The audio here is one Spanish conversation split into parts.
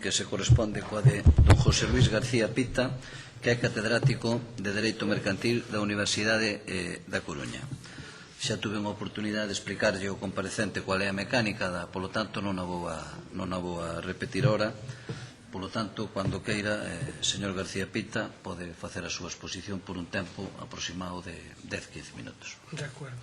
que se corresponde coa de don José Luís García Pita, que é catedrático de Dereito Mercantil da Universidade da Coruña. Xa tuve unha oportunidade de explicarlle ao comparecente cual é a mecánica, polo tanto non a vou a repetir ora. Polo tanto, cando queira, señor García Pita, pode facer a súa exposición por un tempo aproximado de 10-15 minutos. De acuerdo.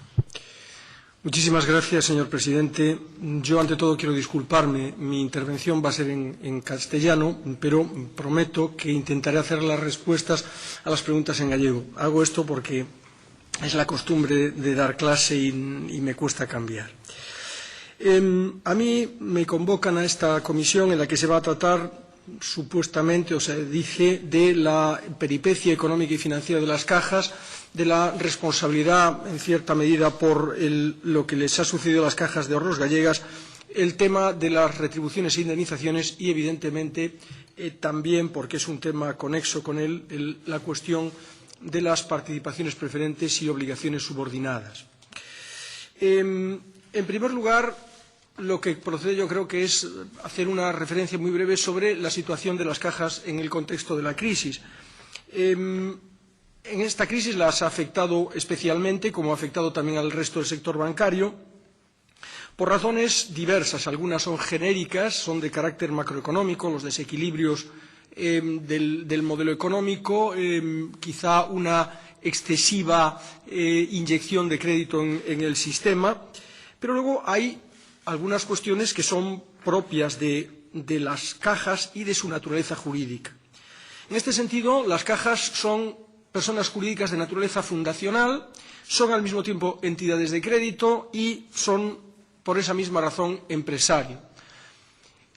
Muchísimas gracias, señor presidente. Yo, ante todo, quiero disculparme. Mi intervención va a ser en castellano, pero prometo que intentaré hacer las respuestas a las preguntas en gallego. Hago esto porque es la costumbre de dar clase y me cuesta cambiar. A mí me convocan a esta comisión en la que se va a tratar supuestamente, o se dice, de la peripecia económica y financiera de las cajas, de la responsabilidad, en cierta medida, por lo que les ha sucedido a las cajas de ahorros gallegas, el tema de las retribuciones e indemnizaciones y, evidentemente, también, porque es un tema conexo con él, la cuestión de las participaciones preferentes y obligaciones subordinadas. En primer lugar, lo que procede yo creo que es hacer una referencia muy breve sobre la situación de las cajas en el contexto de la crisis. En esta crisis las ha afectado especialmente, como ha afectado también al resto del sector bancario, por razones diversas. Algunas son genéricas, son de carácter macroeconómico, los desequilibrios del modelo económico, quizá una excesiva inyección de crédito en el sistema, pero luego hay algunas cuestiones que son propias de las cajas y de su naturaleza jurídica. En este sentido, las cajas son personas jurídicas de naturaleza fundacional, son al mismo tiempo entidades de crédito y son, por esa misma razón, empresarios.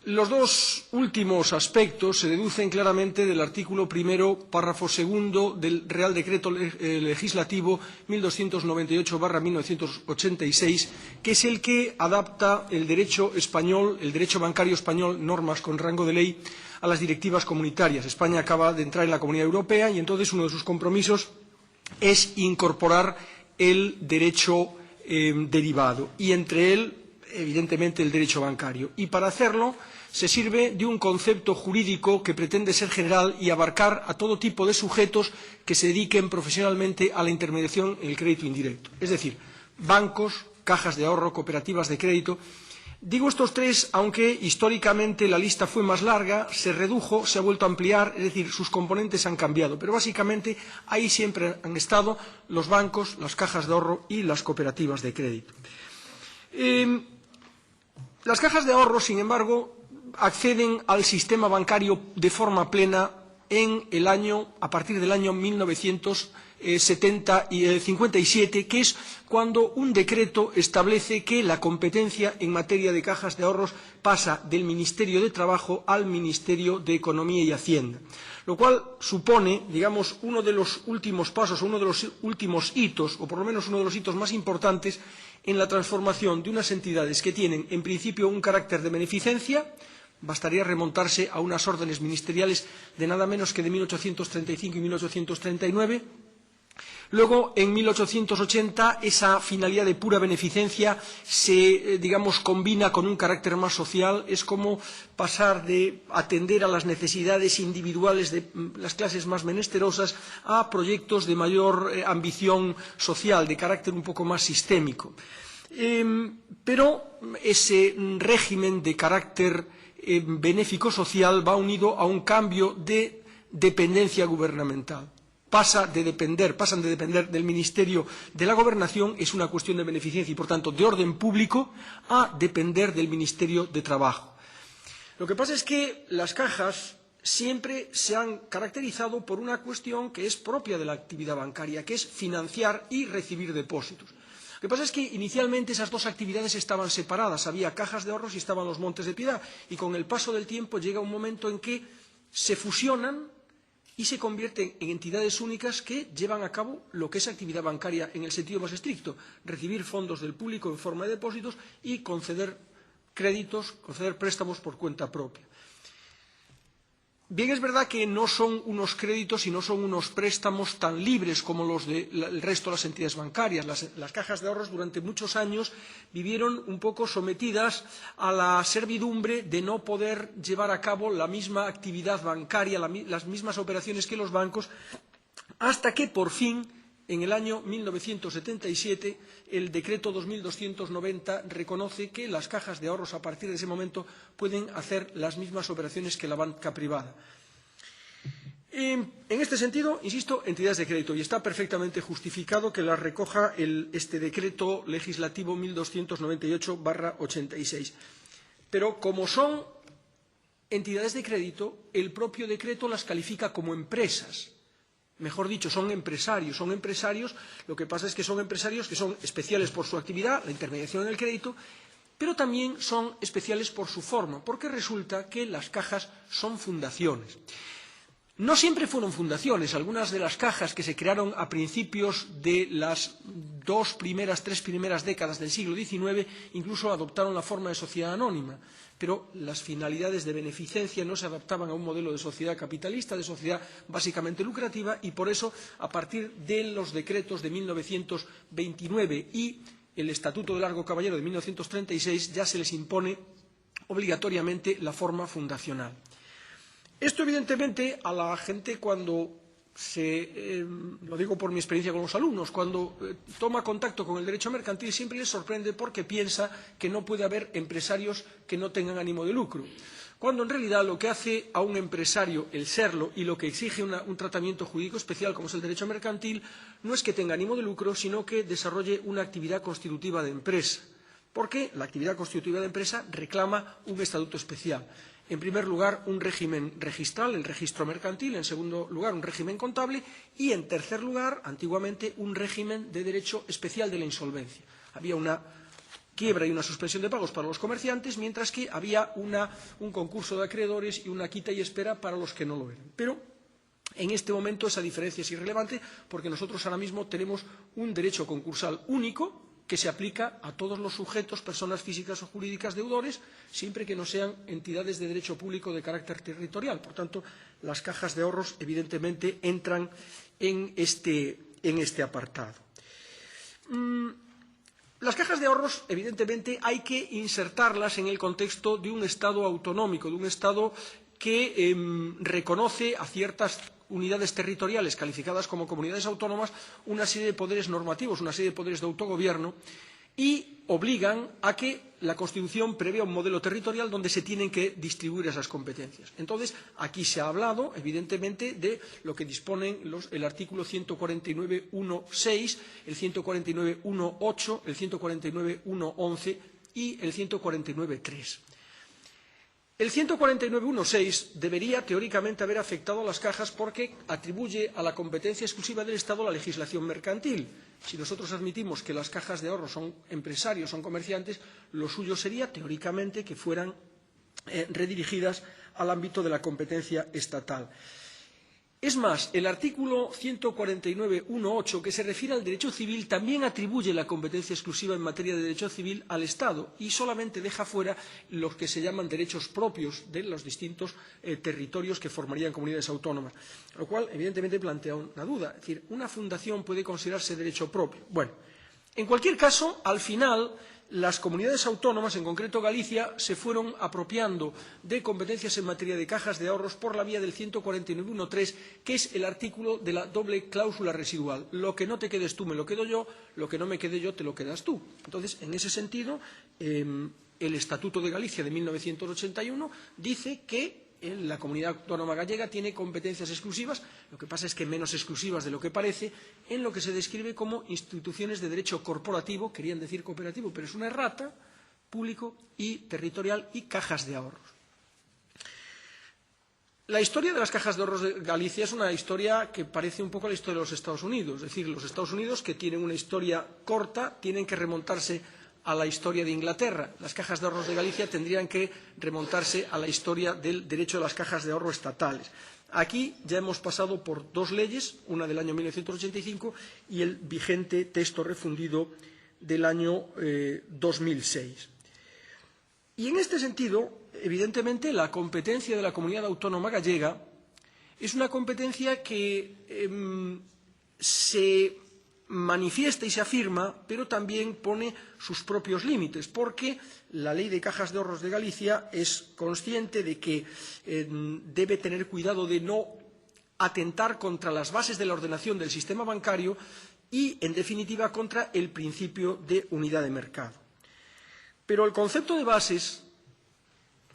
Los dos últimos aspectos se deducen claramente del artículo primero, párrafo segundo del Real Decreto Legislativo 1298/1986, que es el que adapta el derecho español, el derecho bancario español, normas con rango de ley, a las directivas comunitarias. España acaba de entrar en la Comunidad Europea y entonces uno de sus compromisos es incorporar el derecho derivado y entre él, evidentemente, el derecho bancario. Y para hacerlo se sirve de un concepto jurídico que pretende ser general y abarcar a todo tipo de sujetos que se dediquen profesionalmente a la intermediación en el crédito indirecto. Es decir, bancos, cajas de ahorro, cooperativas de crédito. Digo estos tres, aunque históricamente la lista fue más larga, se redujo, se ha vuelto a ampliar, es decir, sus componentes han cambiado, pero básicamente ahí siempre han estado los bancos, las cajas de ahorro y las cooperativas de crédito. Las cajas de ahorro, sin embargo, acceden al sistema bancario de forma plena a partir del año 1957, que es cuando un decreto establece que la competencia en materia de cajas de ahorros pasa del Ministerio de Trabajo al Ministerio de Economía y Hacienda, lo cual supone, digamos, uno de los últimos pasos, uno de los últimos hitos, o por lo menos uno de los hitos más importantes en la transformación de unas entidades que tienen, en principio, un carácter de beneficencia. Bastaría remontarse a unas órdenes ministeriales de nada menos que de 1835 y 1839. Luego, en 1880, esa finalidad de pura beneficencia se, combina con un carácter más social. Es como pasar de atender a las necesidades individuales de las clases más menesterosas a proyectos de mayor ambición social, de carácter un poco más sistémico. Pero ese régimen de carácter benéfico social va unido a un cambio de dependencia gubernamental. Pasan de depender del Ministerio de la Gobernación, es una cuestión de beneficencia y, por tanto, de orden público, a depender del Ministerio de Trabajo. Lo que pasa es que las cajas siempre se han caracterizado por una cuestión que es propia de la actividad bancaria, que es financiar y recibir depósitos. Lo que pasa es que inicialmente esas dos actividades estaban separadas. Había cajas de ahorros y estaban los Montes de Piedad. Y con el paso del tiempo llega un momento en que se fusionan y se convierten en entidades únicas que llevan a cabo lo que es actividad bancaria en el sentido más estricto, recibir fondos del público en forma de depósitos y conceder créditos, conceder préstamos por cuenta propia. Bien, es verdad que no son unos créditos y no son unos préstamos tan libres como los del resto de las entidades bancarias. Las cajas de ahorros durante muchos años vivieron un poco sometidas a la servidumbre de no poder llevar a cabo la misma actividad bancaria, las mismas operaciones que los bancos, hasta que por fin, en el año 1977, el decreto 2290 reconoce que las cajas de ahorros a partir de ese momento pueden hacer las mismas operaciones que la banca privada. En este sentido, insisto, entidades de crédito, y está perfectamente justificado que las recoja este decreto legislativo 1298/86. Pero como son entidades de crédito, el propio decreto las califica como empresas. Mejor dicho, son empresarios. Lo que pasa es que son empresarios que son especiales por su actividad, la intermediación en el crédito, pero también son especiales por su forma, porque resulta que las cajas son fundaciones. No siempre fueron fundaciones. Algunas de las cajas que se crearon a principios de las tres primeras décadas del siglo XIX incluso adoptaron la forma de sociedad anónima, pero las finalidades de beneficencia no se adaptaban a un modelo de sociedad capitalista, de sociedad básicamente lucrativa, y por eso, a partir de los decretos de 1929 y el Estatuto de Largo Caballero de 1936, ya se les impone obligatoriamente la forma fundacional. Esto, evidentemente, a la gente cuando lo digo por mi experiencia con los alumnos, cuando toma contacto con el derecho mercantil siempre les sorprende porque piensa que no puede haber empresarios que no tengan ánimo de lucro, cuando en realidad lo que hace a un empresario el serlo y lo que exige un tratamiento jurídico especial como es el derecho mercantil no es que tenga ánimo de lucro, sino que desarrolle una actividad constitutiva de empresa, porque la actividad constitutiva de empresa reclama un estatuto especial. En primer lugar, un régimen registral, el registro mercantil; en segundo lugar, un régimen contable; y, en tercer lugar, antiguamente, un régimen de derecho especial de la insolvencia. Había una quiebra y una suspensión de pagos para los comerciantes, mientras que había un concurso de acreedores y una quita y espera para los que no lo eran. Pero en este momento esa diferencia es irrelevante porque nosotros ahora mismo tenemos un derecho concursal único que se aplica a todos los sujetos, personas físicas o jurídicas deudores, siempre que no sean entidades de derecho público de carácter territorial. Por tanto, las cajas de ahorros, evidentemente, entran en este apartado. Las cajas de ahorros, evidentemente, hay que insertarlas en el contexto de un Estado autonómico, de un Estado que reconoce a ciertas unidades territoriales calificadas como comunidades autónomas una serie de poderes normativos, una serie de poderes de autogobierno, y obligan a que la Constitución prevea un modelo territorial donde se tienen que distribuir esas competencias. Entonces, aquí se ha hablado, evidentemente, de lo que disponen el artículo 149.1.6, el 149.1.8, el 149.1.11 y el 149.3. El 149.1.6 debería, teóricamente, haber afectado a las cajas porque atribuye a la competencia exclusiva del Estado la legislación mercantil. Si nosotros admitimos que las cajas de ahorro son empresarios, son comerciantes, lo suyo sería, teóricamente, que fueran redirigidas al ámbito de la competencia estatal. Es más, el artículo 149.1.8, que se refiere al derecho civil, también atribuye la competencia exclusiva en materia de derecho civil al Estado y solamente deja fuera los que se llaman derechos propios de los distintos territorios que formarían comunidades autónomas. Lo cual, evidentemente, plantea una duda. Es decir, ¿una fundación puede considerarse derecho propio? Bueno, en cualquier caso, al final, las comunidades autónomas, en concreto Galicia, se fueron apropiando de competencias en materia de cajas de ahorros por la vía del 149.1.3, que es el artículo de la doble cláusula residual. Lo que no te quedes tú me lo quedo yo, lo que no me quede yo te lo quedas tú. Entonces, en ese sentido, el Estatuto de Galicia de 1981 dice que la comunidad autónoma gallega tiene competencias exclusivas, lo que pasa es que menos exclusivas de lo que parece, en lo que se describe como instituciones de derecho corporativo, querían decir cooperativo, pero es una errata, público y territorial, y cajas de ahorros. La historia de las cajas de ahorros de Galicia es una historia que parece un poco a la historia de los Estados Unidos, es decir, los Estados Unidos, que tienen una historia corta, tienen que remontarse a la historia de Inglaterra. Las cajas de ahorros de Galicia tendrían que remontarse a la historia del derecho de las cajas de ahorro estatales. Aquí ya hemos pasado por dos leyes, una del año 1985 y el vigente texto refundido del año 2006. Y en este sentido, evidentemente, la competencia de la comunidad autónoma gallega Es una competencia que se manifiesta y se afirma, pero también pone sus propios límites, porque la Ley de Cajas de Ahorros de Galicia es consciente de que debe tener cuidado de no atentar contra las bases de la ordenación del sistema bancario y, en definitiva, contra el principio de unidad de mercado. Pero el concepto de bases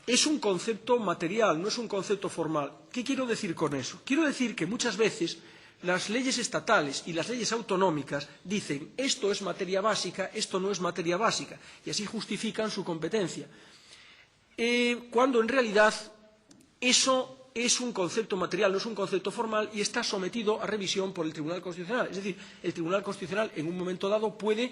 es un concepto material, no es un concepto formal. ¿Qué quiero decir con eso? Quiero decir que muchas veces las leyes estatales y las leyes autonómicas dicen esto es materia básica, esto no es materia básica, y así justifican su competencia, cuando en realidad eso es un concepto material, no es un concepto formal y está sometido a revisión por el Tribunal Constitucional. Es decir, el Tribunal Constitucional en un momento dado puede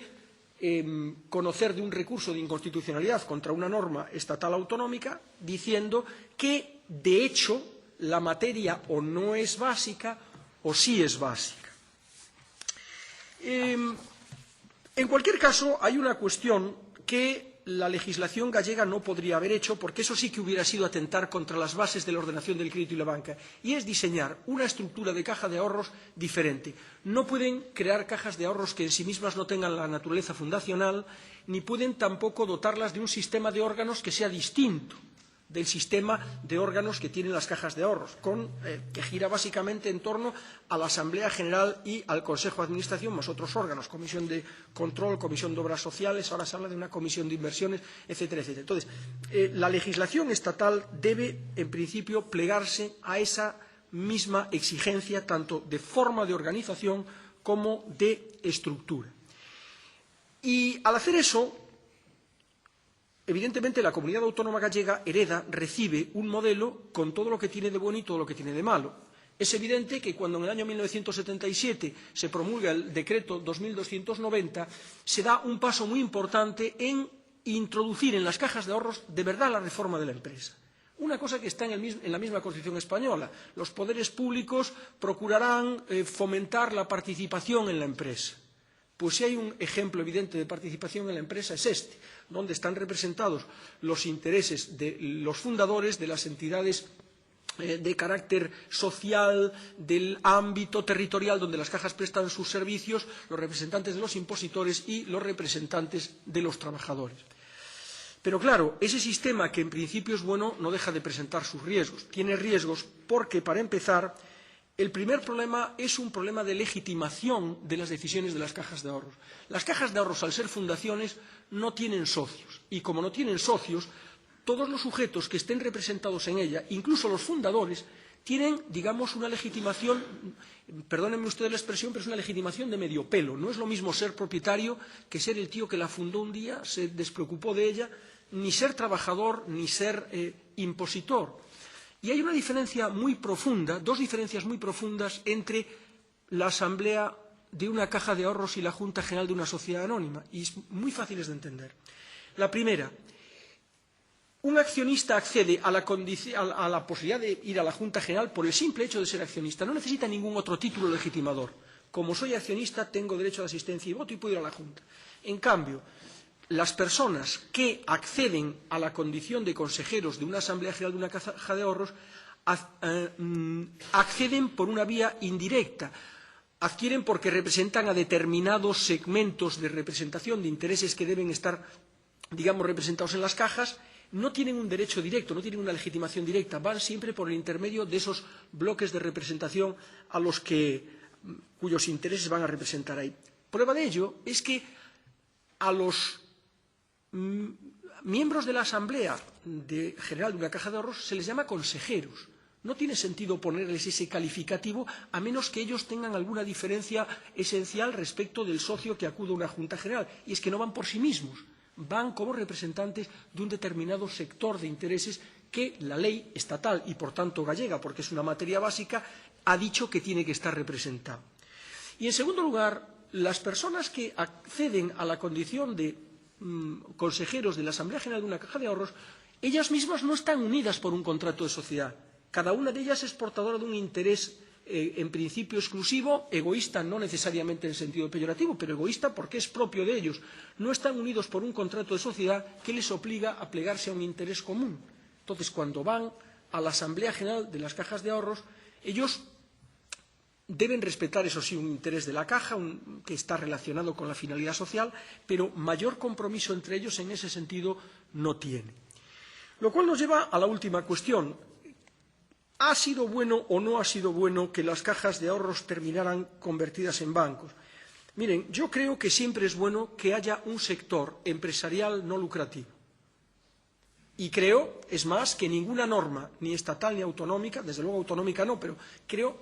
conocer de un recurso de inconstitucionalidad contra una norma estatal autonómica diciendo que, de hecho, la materia o no es básica o sí es básica. En cualquier caso, hay una cuestión que la legislación gallega no podría haber hecho, porque eso sí que hubiera sido atentar contra las bases de la ordenación del crédito y la banca, y es diseñar una estructura de caja de ahorros diferente. No pueden crear cajas de ahorros que en sí mismas no tengan la naturaleza fundacional, ni pueden tampoco dotarlas de un sistema de órganos que sea distinto del sistema de órganos que tienen las cajas de ahorros, que gira básicamente en torno a la Asamblea General y al Consejo de Administración, más otros órganos, Comisión de Control, Comisión de Obras Sociales, ahora se habla de una Comisión de Inversiones, etcétera, etcétera. Entonces, la legislación estatal debe, en principio, plegarse a esa misma exigencia, tanto de forma de organización como de estructura. Y al hacer eso, evidentemente, la comunidad autónoma gallega recibe un modelo con todo lo que tiene de bueno y todo lo que tiene de malo. Es evidente que cuando en el año 1977 se promulga el decreto 2290, se da un paso muy importante en introducir en las cajas de ahorros de verdad la reforma de la empresa. Una cosa que está en la misma Constitución española. Los poderes públicos procurarán fomentar la participación en la empresa. Pues si hay un ejemplo evidente de participación en la empresa es este, donde están representados los intereses de los fundadores de las entidades de carácter social, del ámbito territorial donde las cajas prestan sus servicios, los representantes de los impositores y los representantes de los trabajadores. Pero claro, ese sistema, que en principio es bueno, no deja de presentar sus riesgos. Tiene riesgos porque, para empezar, el primer problema es un problema de legitimación de las decisiones de las cajas de ahorros. Las cajas de ahorros, al ser fundaciones, no tienen socios. Y como no tienen socios, todos los sujetos que estén representados en ella, incluso los fundadores, tienen, digamos, una legitimación, perdónenme ustedes la expresión, pero es una legitimación de medio pelo. No es lo mismo ser propietario que ser el tío que la fundó un día, se despreocupó de ella, ni ser trabajador, ni ser impositor. Y hay una diferencia muy profunda, dos diferencias muy profundas entre la asamblea de una caja de ahorros y la Junta General de una sociedad anónima, y muy fáciles de entender. La primera, un accionista accede a la posibilidad de ir a la Junta General por el simple hecho de ser accionista. No necesita ningún otro título legitimador. Como soy accionista, tengo derecho de asistencia y voto y puedo ir a la Junta. En cambio, las personas que acceden a la condición de consejeros de una Asamblea General de una caja de ahorros acceden por una vía indirecta. Adquieren porque representan a determinados segmentos de representación de intereses que deben estar, digamos, representados en las cajas. No tienen un derecho directo, no tienen una legitimación directa. Van siempre por el intermedio de esos bloques de representación cuyos intereses van a representar ahí. Prueba de ello es que a los miembros de la Asamblea General de una caja de ahorros se les llama consejeros. No tiene sentido ponerles ese calificativo a menos que ellos tengan alguna diferencia esencial respecto del socio que acude a una Junta General. Y es que no van por sí mismos, van como representantes de un determinado sector de intereses que la ley estatal y, por tanto, gallega, porque es una materia básica, ha dicho que tiene que estar representado. Y, en segundo lugar, las personas que acceden a la condición de consejeros de la Asamblea General de una caja de ahorros, ellas mismas no están unidas por un contrato de sociedad. Cada una de ellas es portadora de un interés, en principio exclusivo, egoísta no necesariamente en sentido peyorativo, pero egoísta porque es propio de ellos. No están unidos por un contrato de sociedad que les obliga a plegarse a un interés común. Entonces, cuando van a la Asamblea General de las Cajas de Ahorros, ellos deben respetar, eso sí, un interés de la caja que está relacionado con la finalidad social, pero mayor compromiso entre ellos en ese sentido no tiene. Lo cual nos lleva a la última cuestión. ¿Ha sido bueno o no ha sido bueno que las cajas de ahorros terminaran convertidas en bancos? Miren, yo creo que siempre es bueno que haya un sector empresarial no lucrativo. Y creo, es más, que ninguna norma, ni estatal ni autonómica, desde luego autonómica no, pero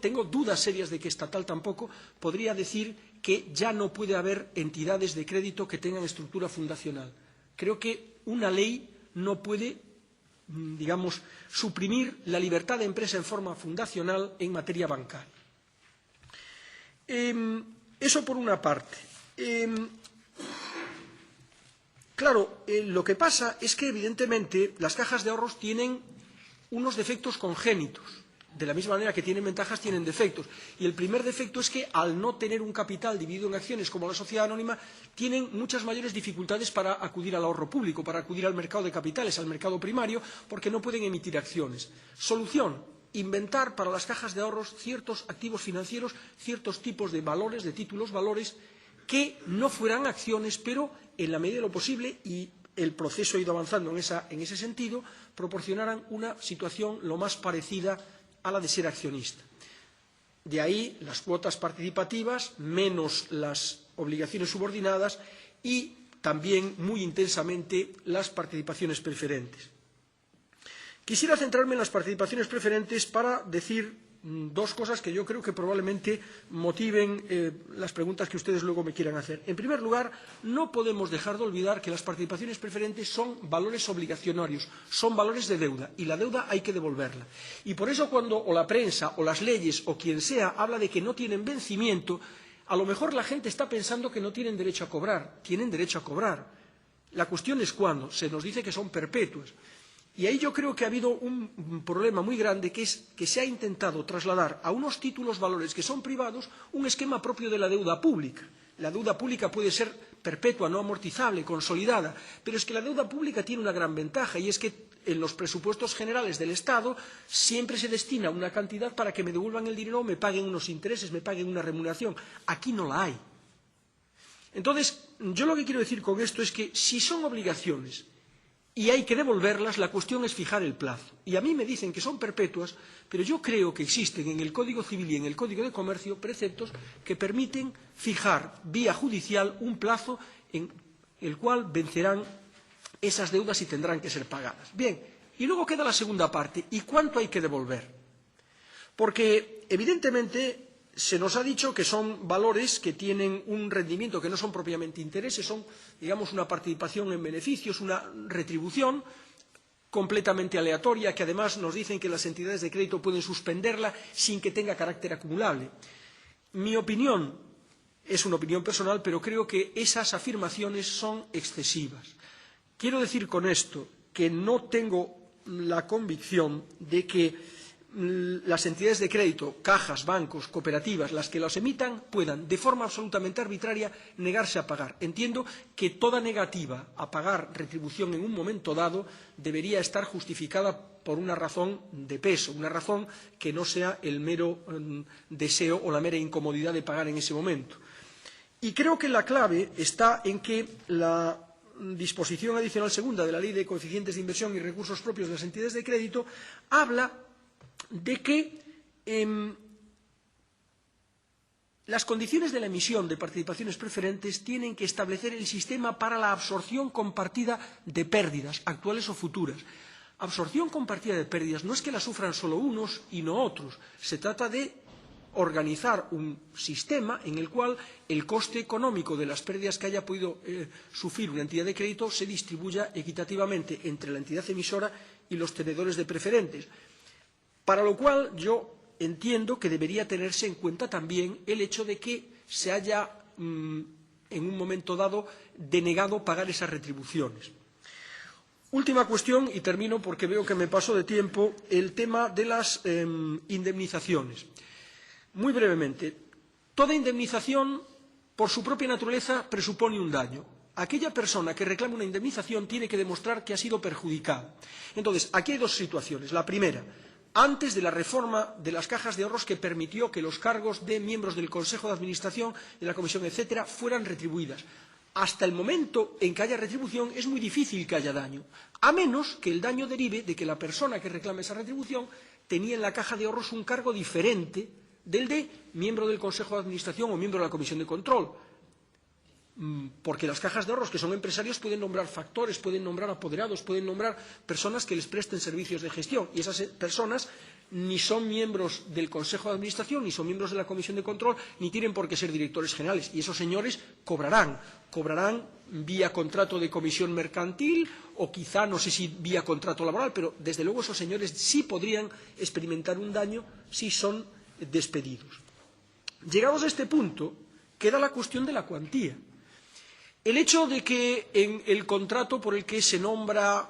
tengo dudas serias de que estatal tampoco, podría decir que ya no puede haber entidades de crédito que tengan estructura fundacional. Creo que una ley no puede, digamos, suprimir la libertad de empresa en forma fundacional en materia bancaria. Eso por una parte. Claro, lo que pasa es que, evidentemente, las cajas de ahorros tienen unos defectos congénitos. De la misma manera que tienen ventajas, tienen defectos. Y el primer defecto es que, al no tener un capital dividido en acciones como la sociedad anónima, tienen muchas mayores dificultades para acudir al ahorro público, para acudir al mercado de capitales, al mercado primario, porque no pueden emitir acciones. Solución: inventar para las cajas de ahorros ciertos activos financieros, ciertos tipos de valores, de títulos valores, que no fueran acciones, pero en la medida de lo posible, y el proceso ha ido avanzando en ese sentido, proporcionaran una situación lo más parecida a la de ser accionista. De ahí las cuotas participativas, menos las obligaciones subordinadas y también muy intensamente las participaciones preferentes. Quisiera centrarme en las participaciones preferentes para decir dos cosas que yo creo que probablemente motiven las preguntas que ustedes luego me quieran hacer. En primer lugar, no podemos dejar de olvidar que las participaciones preferentes son valores obligacionarios, son valores de deuda, y la deuda hay que devolverla. Y por eso cuando o la prensa o las leyes o quien sea habla de que no tienen vencimiento, a lo mejor la gente está pensando que no tienen derecho a cobrar. Tienen derecho a cobrar. La cuestión es cuándo. Se nos dice que son perpetuas. Y ahí yo creo que ha habido un problema muy grande, que es que se ha intentado trasladar a unos títulos valores que son privados un esquema propio de la deuda pública. La deuda pública puede ser perpetua, no amortizable, consolidada, pero es que la deuda pública tiene una gran ventaja, y es que en los presupuestos generales del Estado siempre se destina una cantidad para que me devuelvan el dinero o me paguen unos intereses, me paguen una remuneración. Aquí no la hay. Entonces, yo lo que quiero decir con esto es que si son obligaciones y hay que devolverlas, la cuestión es fijar el plazo. Y a mí me dicen que son perpetuas, pero yo creo que existen en el Código Civil y en el Código de Comercio preceptos que permiten fijar vía judicial un plazo en el cual vencerán esas deudas y tendrán que ser pagadas. Bien, y luego queda la segunda parte. ¿Y cuánto hay que devolver? Porque, evidentemente, se nos ha dicho que son valores que tienen un rendimiento, que no son propiamente intereses, son, digamos, una participación en beneficios, una retribución completamente aleatoria, que además nos dicen que las entidades de crédito pueden suspenderla sin que tenga carácter acumulable. Mi opinión es una opinión personal, pero creo que esas afirmaciones son excesivas. Quiero decir con esto que no tengo la convicción de que las entidades de crédito, cajas, bancos, cooperativas, las que los emitan, puedan, de forma absolutamente arbitraria, negarse a pagar. Entiendo que toda negativa a pagar retribución en un momento dado debería estar justificada por una razón de peso, una razón que no sea el mero deseo o la mera incomodidad de pagar en ese momento. Y creo que la clave está en que la disposición adicional segunda de la Ley de Coeficientes de Inversión y Recursos Propios de las Entidades de Crédito habla de que las condiciones de la emisión de participaciones preferentes tienen que establecer el sistema para la absorción compartida de pérdidas, actuales o futuras. Absorción compartida de pérdidas no es que la sufran solo unos y no otros. Se trata de organizar un sistema en el cual el coste económico de las pérdidas que haya podido sufrir una entidad de crédito se distribuya equitativamente entre la entidad emisora y los tenedores de preferentes. Para lo cual yo entiendo que debería tenerse en cuenta también el hecho de que se haya, en un momento dado, denegado pagar esas retribuciones. Última cuestión, y termino porque veo que me paso de tiempo, el tema de las indemnizaciones. Muy brevemente, toda indemnización, por su propia naturaleza, presupone un daño. aquella persona que reclama una indemnización tiene que demostrar que ha sido perjudicada. Entonces, aquí hay dos situaciones. La primera, antes de la reforma de las cajas de ahorros que permitió que los cargos de miembros del Consejo de Administración, de la Comisión, etcétera, fueran retribuidas. Hasta el momento en que haya retribución es muy difícil que haya daño, a menos que el daño derive de que la persona que reclama esa retribución tenía en la caja de ahorros un cargo diferente del de miembro del Consejo de Administración o miembro de la Comisión de Control. Porque las cajas de ahorros, que son empresarios, pueden nombrar factores, pueden nombrar apoderados, pueden nombrar personas que les presten servicios de gestión. Y esas personas ni son miembros del Consejo de Administración, ni son miembros de la Comisión de Control, ni tienen por qué ser directores generales. Y esos señores cobrarán vía contrato de comisión mercantil o quizá, no sé si vía contrato laboral, pero desde luego esos señores sí podrían experimentar un daño si son despedidos. Llegados a este punto, queda la cuestión de la cuantía. El hecho de que en el contrato por el que se nombra,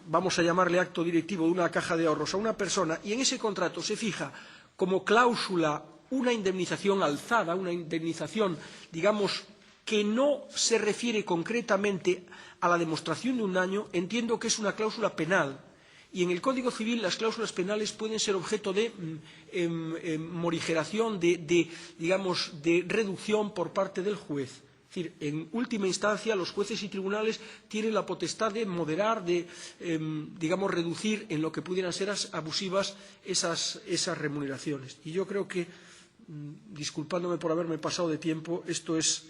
vamos a llamarle acto directivo de una caja de ahorros a una persona, y en ese contrato se fija como cláusula una indemnización alzada, una indemnización, digamos, que no se refiere concretamente a la demostración de un daño, entiendo que es una cláusula penal. Y en el Código Civil las cláusulas penales pueden ser objeto de morigeración, digamos, de reducción por parte del juez. Es decir, en última instancia, los jueces y tribunales tienen la potestad de moderar, de, digamos, reducir en lo que pudieran ser abusivas esas remuneraciones. Y yo creo que, disculpándome por haberme pasado de tiempo, esto es,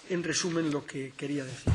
en resumen, lo que quería decir.